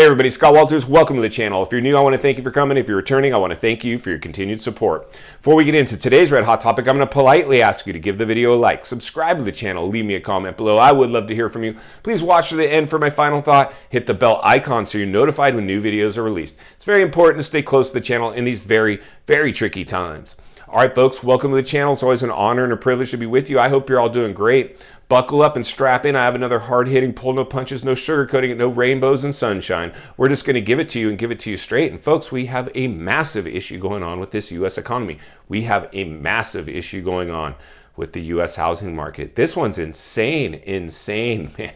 Hey everybody, Scott Walters, welcome to the channel. If you're new, I want to thank you for coming. If you're returning, I want to thank you for your continued support. Before we get into today's red hot topic, I'm going to politely ask you to give the video a like, subscribe to the channel, leave me a comment below. I would love to hear from you. Please watch to the end for my final thought. Hit the bell icon so you're notified when new videos are released. It's very important to stay close to the channel in these very, very tricky times. All right, folks, welcome to the channel. It's always an honor and a privilege to be with you. I hope you're all doing great. Buckle up and strap in. I have another hard-hitting, pull no punches, no sugarcoating it, no rainbows and sunshine. We're just going to give it to you and give it to you straight. And folks, we have a massive issue going on with this U.S. economy. We have a massive issue going on with the U.S. housing market. This one's insane, man.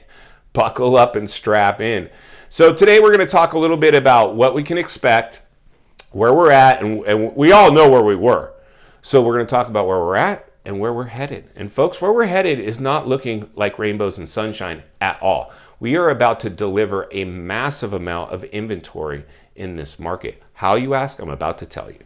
Buckle up and strap in. So today we're going to talk a little bit about what we can expect, where we're at, and we all know where we were. So we're going to talk about where we're at and where we're headed. And folks, where we're headed is not looking like rainbows and sunshine at all. We are about to deliver a massive amount of inventory in this market. How, you ask? I'm about to tell you.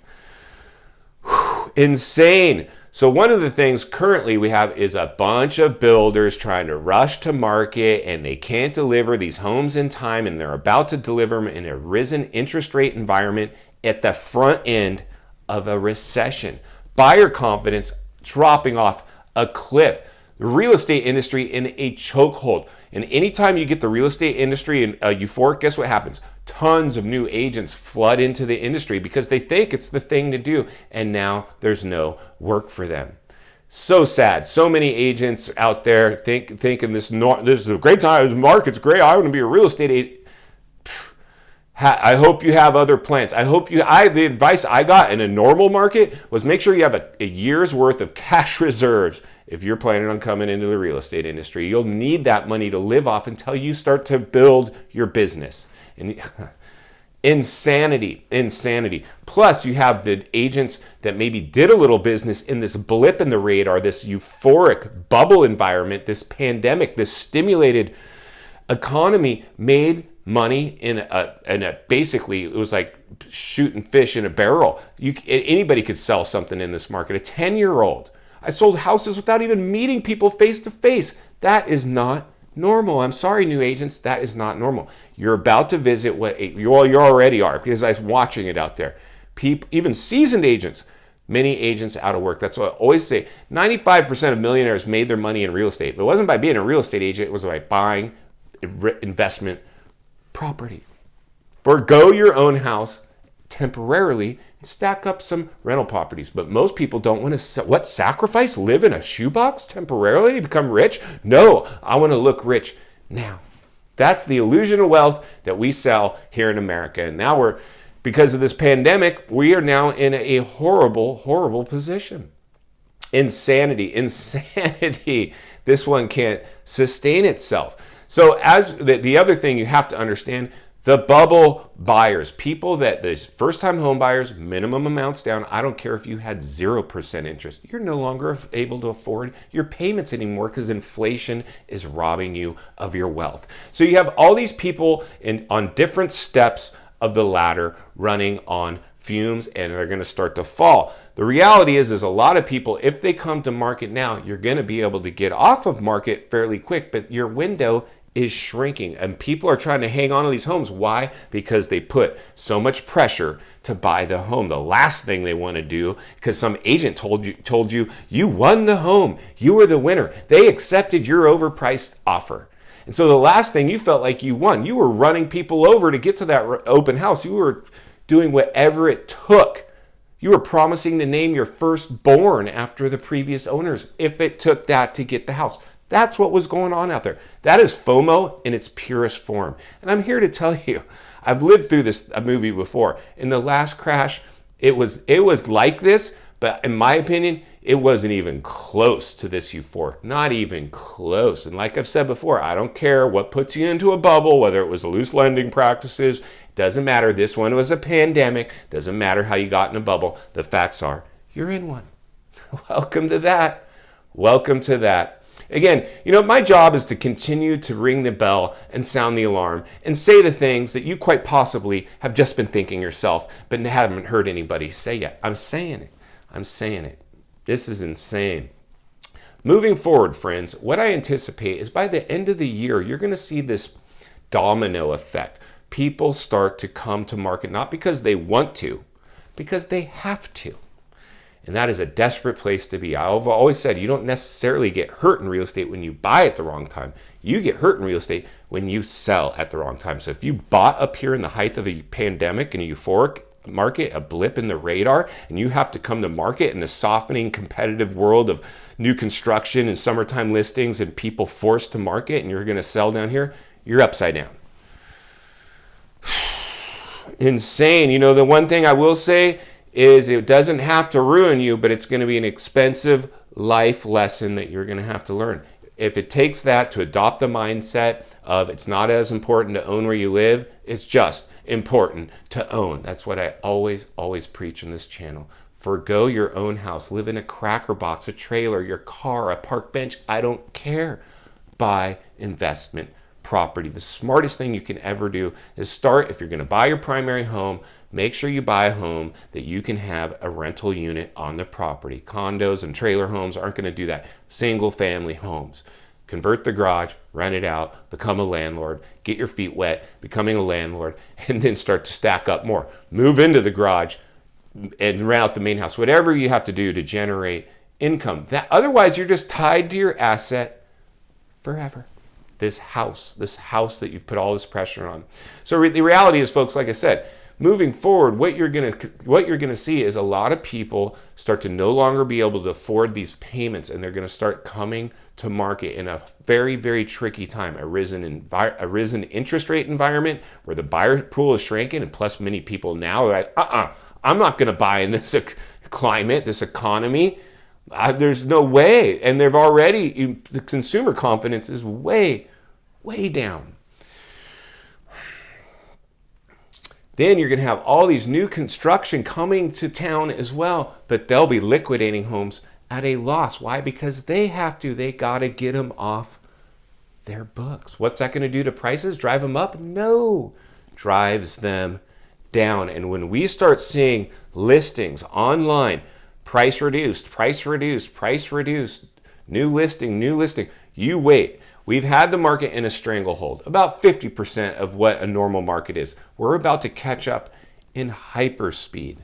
Insane. So one of the things currently we have is a bunch of builders trying to rush to market, and they can't deliver these homes in time, and they're about to deliver them in a risen interest rate environment at the front end of a recession. Buyer confidence dropping off a cliff. The real estate industry in a chokehold. And anytime you get the real estate industry in euphoric, guess what happens? Tons of new agents flood into the industry because they think it's the thing to do. And now there's no work for them. So sad. So many agents out there thinking this is a great time. This market's great. I want to be a real estate agent. I hope you have other plans. The advice I got in a normal market was make sure you have a year's worth of cash reserves if you're planning on coming into the real estate industry. You'll need that money to live off until you start to build your business. And insanity. Plus, you have the agents that maybe did a little business in this blip in the radar, this euphoric bubble environment, this pandemic, this stimulated economy made money in a basically it was like shooting fish in a barrel. Anybody could sell something in this market. A 10-year-old. I sold houses without even meeting people face to face. That is not normal. I'm sorry, new agents. That is not normal. You're about to visit what you already are, because I was watching it out there. Even seasoned agents, many agents out of work. That's what I always say. 95% of millionaires made their money in real estate. But it wasn't by being a real estate agent. It was by buying investment property. Forgo your own house temporarily and stack up some rental properties. But most people don't want to, sacrifice? Live in a shoebox temporarily to become rich? No, I want to look rich now. That's the illusion of wealth that we sell here in America. And now because of this pandemic, we are now in a horrible, horrible position. Insanity. This one can't sustain itself. So as the other thing you have to understand, the bubble buyers, people that the first-time home buyers, minimum amounts down. I don't care if you had 0% interest. You're no longer able to afford your payments anymore because inflation is robbing you of your wealth. So you have all these people on different steps of the ladder running on fumes, and they're going to start to fall. The reality is a lot of people, if they come to market now, you're going to be able to get off of market fairly quick, but your window is shrinking, and people are trying to hang on to these homes. Why? Because they put so much pressure to buy the home. The last thing they want to do, because some agent told you you won the home, you were the winner, they accepted your overpriced offer. And so the last thing you felt like you won, you were running people over to get to that open house. You were doing whatever it took. You were promising to name your firstborn after the previous owners if it took that to get the house. That's what was going on out there. That is FOMO in its purest form. And I'm here to tell you, I've lived through a movie before. In the last crash, it was like this, but in my opinion, it wasn't even close to this euphoric. Not even close. And like I've said before, I don't care what puts you into a bubble, whether it was loose lending practices. Doesn't matter. This one was a pandemic. Doesn't matter how you got in a bubble. The facts are, you're in one. Welcome to that. Welcome to that. Again, my job is to continue to ring the bell and sound the alarm and say the things that you quite possibly have just been thinking yourself, but haven't heard anybody say yet. I'm saying it. This is insane. Moving forward, friends, what I anticipate is by the end of the year, you're going to see this domino effect. people start to come to market, not because they want to, because they have to. And that is a desperate place to be. I've always said you don't necessarily get hurt in real estate when you buy at the wrong time. You get hurt in real estate when you sell at the wrong time. So if you bought up here in the height of a pandemic and a euphoric market, a blip in the radar, and you have to come to market in the softening competitive world of new construction and summertime listings and people forced to market, and you're going to sell down here, you're upside down. Insane. You know, the one thing I will say is it doesn't have to ruin you, but it's going to be an expensive life lesson that you're going to have to learn. If it takes that to adopt the mindset of it's not as important to own where you live, it's just important to own. That's what I always preach in this channel. Forgo your own house. Live in a cracker box, a trailer, your car, a park bench. I don't care. Buy investment property. The smartest thing you can ever do is start, if you're going to buy your primary home, make sure you buy a home that you can have a rental unit on the property. Condos and trailer homes aren't going to do that. Single family homes. Convert the garage, rent it out, become a landlord, get your feet wet, becoming a landlord, and then start to stack up more. Move into the garage and rent out the main house. Whatever you have to do to generate income. Otherwise, you're just tied to your asset forever. This house that you've put all this pressure on. So the reality is, folks, like I said, moving forward, what you're gonna see is a lot of people start to no longer be able to afford these payments, and they're gonna start coming to market in a very, very tricky time. A risen interest rate environment where the buyer pool is shrinking, and plus many people now are like, I'm not gonna buy in this climate, this economy. There's no way. And they've already, the consumer confidence is way down. Then you're going to have all these new construction coming to town as well, but they'll be liquidating homes at a loss. Why? Because they have to. They got to get them off their books. What's that going to do to prices? Drive them up? No. Drives them down. And when we start seeing listings online, price reduced, new listing, you wait. We've had the market in a stranglehold, about 50% of what a normal market is. We're about to catch up in hyperspeed.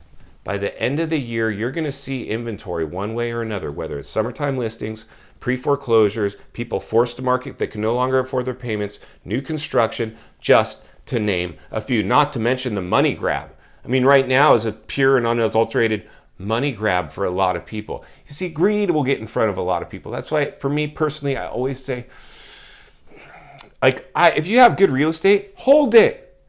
By the end of the year, you're going to see inventory one way or another, whether it's summertime listings, pre-foreclosures, people forced to market that can no longer afford their payments, new construction, just to name a few, not to mention the money grab. I mean, right now is a pure and unadulterated money grab for a lot of people. You see, greed will get in front of a lot of people. That's why, for me personally, I always say, if you have good real estate, hold it.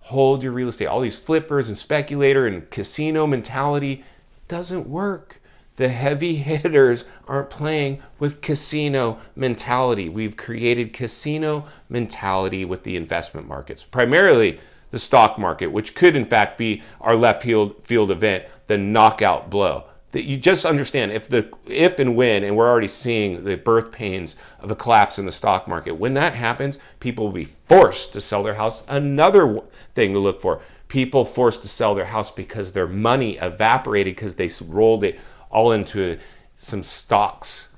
Hold your real estate. All these flippers and speculator and casino mentality doesn't work. The heavy hitters aren't playing with casino mentality. We've created casino mentality with the investment markets, primarily the stock market, which could in fact be our left field event, the knockout blow. That you just understand if and when, and we're already seeing the birth pains of a collapse in the stock market. When that happens, people will be forced to sell their house. Another thing to look for, people forced to sell their house because their money evaporated because they rolled it all into some stocks.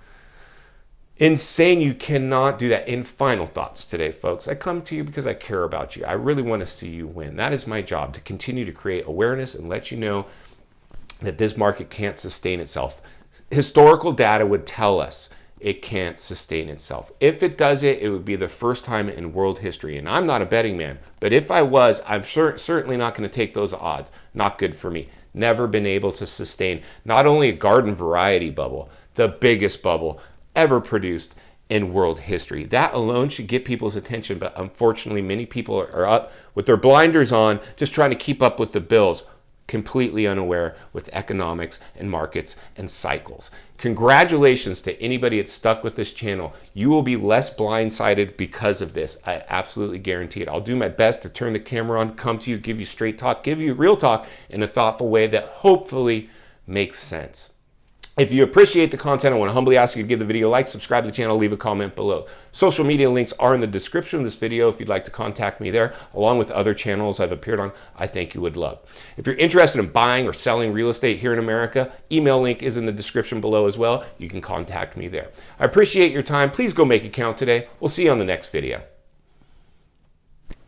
Insane. You cannot do that. In final thoughts today, folks, I come to you because I care about you. I really want to see you win. That is my job, to continue to create awareness and let you know that this market can't sustain itself. Historical data would tell us it can't sustain itself. If it does it would be the first time in world history. And I'm not a betting man, but if I was, I'm certainly not going to take those odds. Not good for me. Never been able to sustain not only a garden variety bubble, the biggest bubble ever produced in world history. That alone should get people's attention, but unfortunately many people are up with their blinders on, just trying to keep up with the bills, completely unaware with economics and markets and cycles. Congratulations to anybody that's stuck with this channel. You will be less blindsided because of this. I absolutely guarantee it. I'll do my best to turn the camera on, come to you, give you straight talk, give you real talk in a thoughtful way that hopefully makes sense. If you appreciate the content, I want to humbly ask you to give the video a like, subscribe to the channel, leave a comment below. Social media links are in the description of this video if you'd like to contact me there, along with other channels I've appeared on I think you would love. If you're interested in buying or selling real estate here in America, email link is in the description below as well. You can contact me there. I appreciate your time. Please go make a count today. We'll see you on the next video.